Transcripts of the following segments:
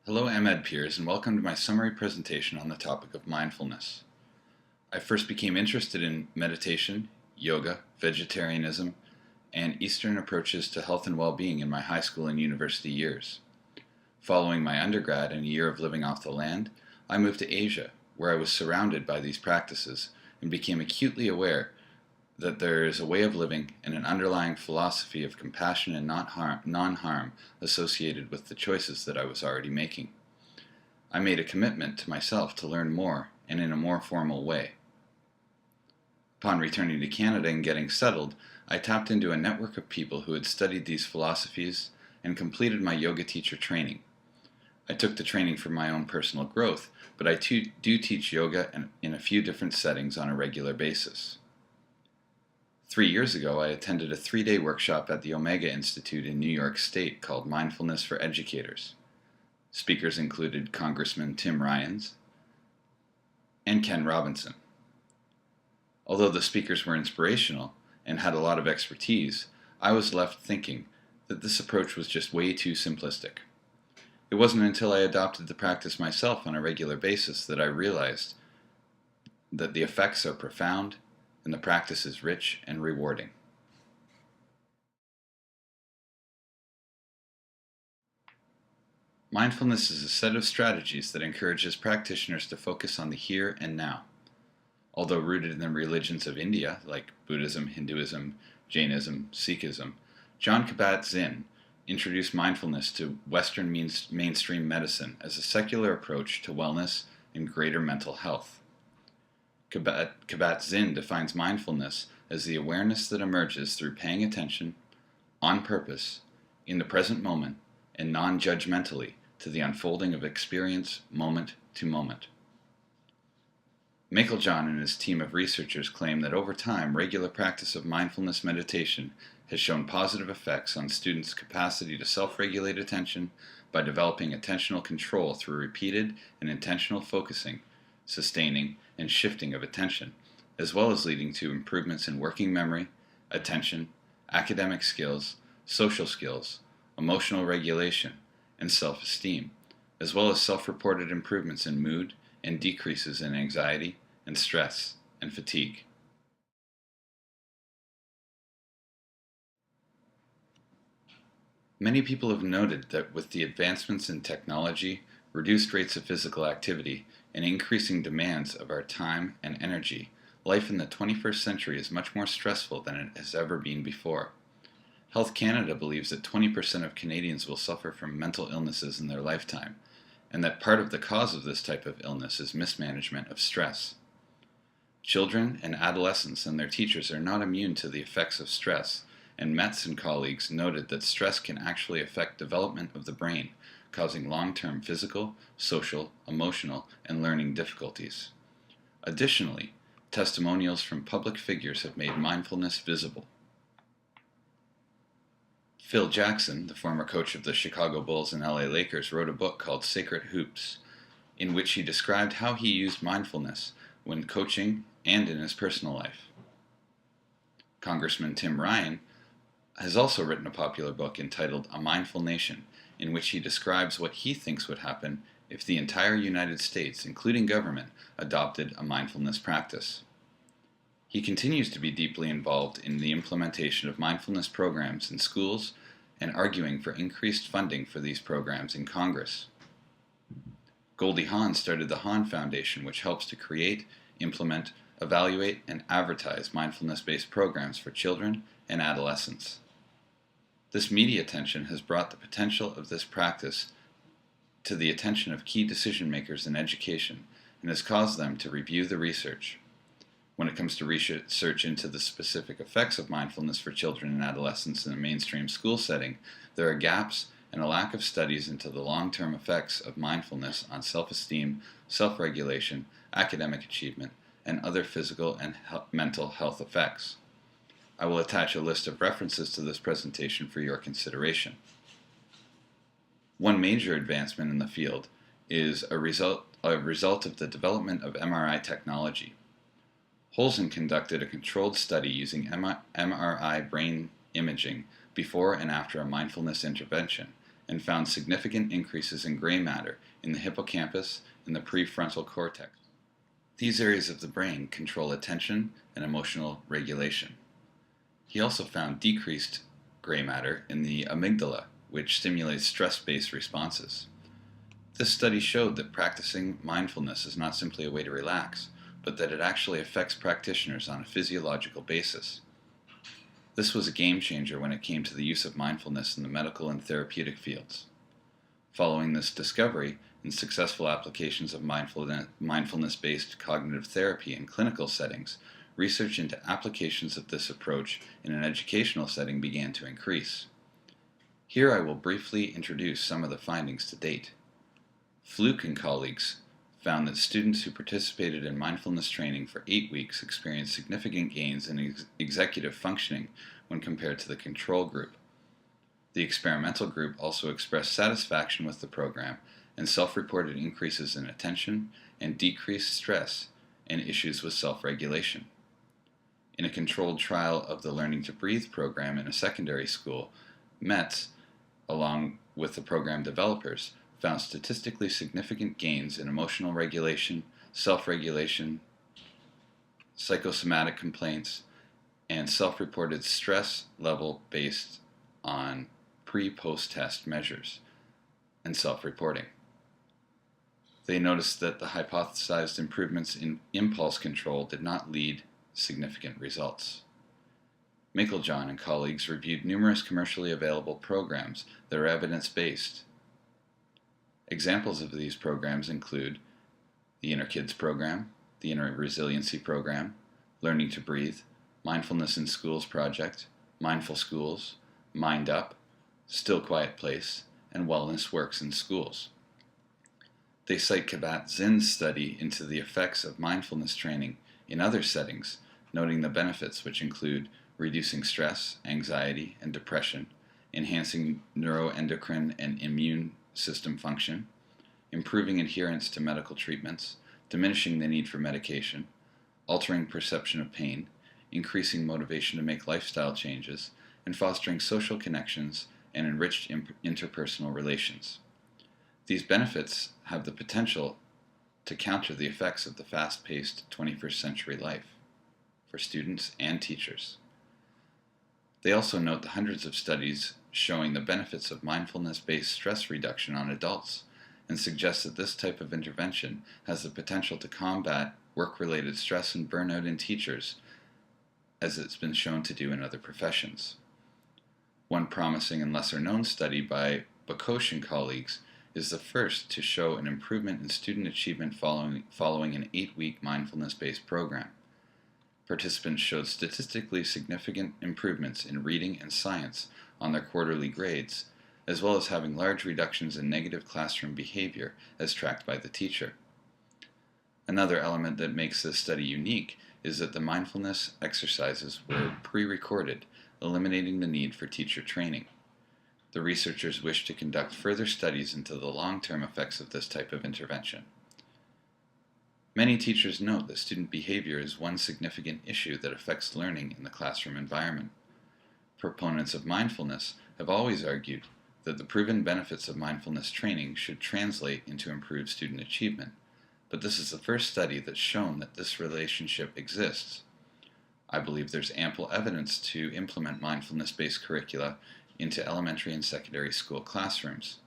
Hello MEd peers and welcome to my summary presentation on the topic of mindfulness. I first became interested in meditation, yoga, vegetarianism, and Eastern approaches to health and well-being in my high school and university years. Following my undergrad and a year of living off the land, I moved to Asia, where I was surrounded by these practices and became acutely aware that there is a way of living and an underlying philosophy of compassion and non-harm associated with the choices that I was already making. I made a commitment to myself to learn more and in a more formal way. Upon returning to Canada and getting settled, I tapped into a network of people who had studied these philosophies and completed my yoga teacher training. I took the training for my own personal growth, but I do teach yoga in a few different settings on a regular basis. 3 years ago, I attended a 3-day workshop at the Omega Institute in New York State called Mindfulness for Educators. Speakers included Congressman Tim Ryans and Ken Robinson. Although the speakers were inspirational and had a lot of expertise, I was left thinking that this approach was just way too simplistic. It wasn't until I adopted the practice myself on a regular basis that I realized that the effects are profound and the practice is rich and rewarding. Mindfulness is a set of strategies that encourages practitioners to focus on the here and now. Although rooted in the religions of India, like Buddhism, Hinduism, Jainism, Sikhism, Jon Kabat-Zinn introduced mindfulness to Western mainstream medicine as a secular approach to wellness and greater mental health. Kabat-Zinn defines mindfulness as the awareness that emerges through paying attention, on purpose, in the present moment, and non-judgmentally to the unfolding of experience moment to moment. Meiklejohn and his team of researchers claim that over time, regular practice of mindfulness meditation has shown positive effects on students' capacity to self-regulate attention by developing attentional control through repeated and intentional focusing, sustaining, and shifting of attention, as well as leading to improvements in working memory, attention, academic skills, social skills, emotional regulation, and self-esteem, as well as self-reported improvements in mood and decreases in anxiety and stress and fatigue. Many people have noted that with the advancements in technology, reduced rates of physical activity, and increasing demands of our time and energy, life in the 21st century is much more stressful than it has ever been before. Health Canada believes that 20% of Canadians will suffer from mental illnesses in their lifetime, and that part of the cause of this type of illness is mismanagement of stress. Children and adolescents and their teachers are not immune to the effects of stress, and Metz and colleagues noted that stress can actually affect development of the brain, causing long-term physical, social, emotional, and learning difficulties. Additionally, testimonials from public figures have made mindfulness visible. Phil Jackson, the former coach of the Chicago Bulls and LA Lakers, wrote a book called Sacred Hoops, in which he described how he used mindfulness when coaching and in his personal life. Congressman Tim Ryan has also written a popular book entitled A Mindful Nation, in which he describes what he thinks would happen if the entire United States, including government, adopted a mindfulness practice. He continues to be deeply involved in the implementation of mindfulness programs in schools and arguing for increased funding for these programs in Congress. Goldie Hawn started the Hawn Foundation, which helps to create, implement, evaluate, and advertise mindfulness-based programs for children and adolescents. This media attention has brought the potential of this practice to the attention of key decision makers in education and has caused them to review the research. When it comes to research into the specific effects of mindfulness for children and adolescents in a mainstream school setting, there are gaps and a lack of studies into the long-term effects of mindfulness on self-esteem, self-regulation, academic achievement, and other physical and mental health effects. I will attach a list of references to this presentation for your consideration. One major advancement in the field is a result of the development of MRI technology. Holzen conducted a controlled study using MRI brain imaging before and after a mindfulness intervention and found significant increases in gray matter in the hippocampus and the prefrontal cortex. These areas of the brain control attention and emotional regulation. He also found decreased gray matter in the amygdala, which stimulates stress-based responses. This study showed that practicing mindfulness is not simply a way to relax, but that it actually affects practitioners on a physiological basis. This was a game changer when it came to the use of mindfulness in the medical and therapeutic fields. Following this discovery and successful applications of mindfulness-based cognitive therapy in clinical settings, research into applications of this approach in an educational setting began to increase. Here I will briefly introduce some of the findings to date. Fluke and colleagues found that students who participated in mindfulness training for 8 weeks experienced significant gains in executive functioning when compared to the control group. The experimental group also expressed satisfaction with the program and self-reported increases in attention and decreased stress and issues with self-regulation. In a controlled trial of the Learning to Breathe program in a secondary school, METS, along with the program developers, found statistically significant gains in emotional regulation, self-regulation, psychosomatic complaints, and self-reported stress level based on pre-post-test measures and self-reporting. They noticed that the hypothesized improvements in impulse control did not lead significant results. Meiklejohn and colleagues reviewed numerous commercially available programs that are evidence-based. Examples of these programs include the Inner Kids program, the Inner Resiliency program, Learning to Breathe, Mindfulness in Schools project, Mindful Schools, Mind Up, Still Quiet Place, and Wellness Works in Schools. They cite Kabat-Zinn's study into the effects of mindfulness training in other settings, noting the benefits which include reducing stress, anxiety, and depression, enhancing neuroendocrine and immune system function, improving adherence to medical treatments, diminishing the need for medication, altering perception of pain, increasing motivation to make lifestyle changes, and fostering social connections and enriched interpersonal relations. These benefits have the potential to counter the effects of the fast-paced 21st century life for students and teachers. They also note the hundreds of studies showing the benefits of mindfulness-based stress reduction on adults and suggest that this type of intervention has the potential to combat work-related stress and burnout in teachers, as it's been shown to do in other professions. One promising and lesser-known study by Bakosh and colleagues is the first to show an improvement in student achievement following an 8-week mindfulness-based program. Participants showed statistically significant improvements in reading and science on their quarterly grades, as well as having large reductions in negative classroom behavior as tracked by the teacher. Another element that makes this study unique is that the mindfulness exercises were pre-recorded, eliminating the need for teacher training. The researchers wish to conduct further studies into the long-term effects of this type of intervention. Many teachers note that student behavior is one significant issue that affects learning in the classroom environment. Proponents of mindfulness have always argued that the proven benefits of mindfulness training should translate into improved student achievement, but this is the first study that's shown that this relationship exists. I believe there's ample evidence to implement mindfulness-based curricula into elementary and secondary school classrooms,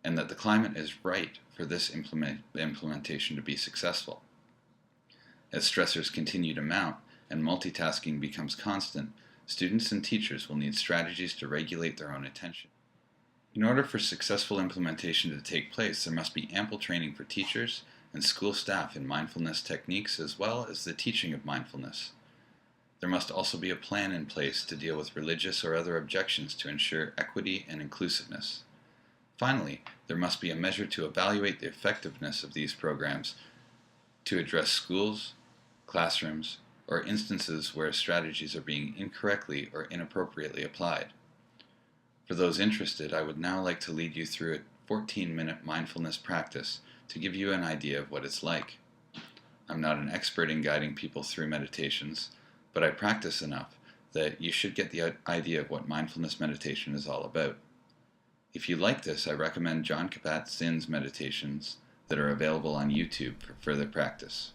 and that the climate is right for this implementation to be successful. As stressors continue to mount and multitasking becomes constant, students and teachers will need strategies to regulate their own attention. In order for successful implementation to take place, there must be ample training for teachers and school staff in mindfulness techniques as well as the teaching of mindfulness. There must also be a plan in place to deal with religious or other objections to ensure equity and inclusiveness. Finally, there must be a measure to evaluate the effectiveness of these programs to address schools, classrooms, or instances where strategies are being incorrectly or inappropriately applied. For those interested, I would now like to lead you through a 14-minute mindfulness practice to give you an idea of what it's like. I'm not an expert in guiding people through meditations, but I practice enough that you should get the idea of what mindfulness meditation is all about. If you like this, I recommend John Kabat-Zinn's meditations that are available on YouTube for further practice.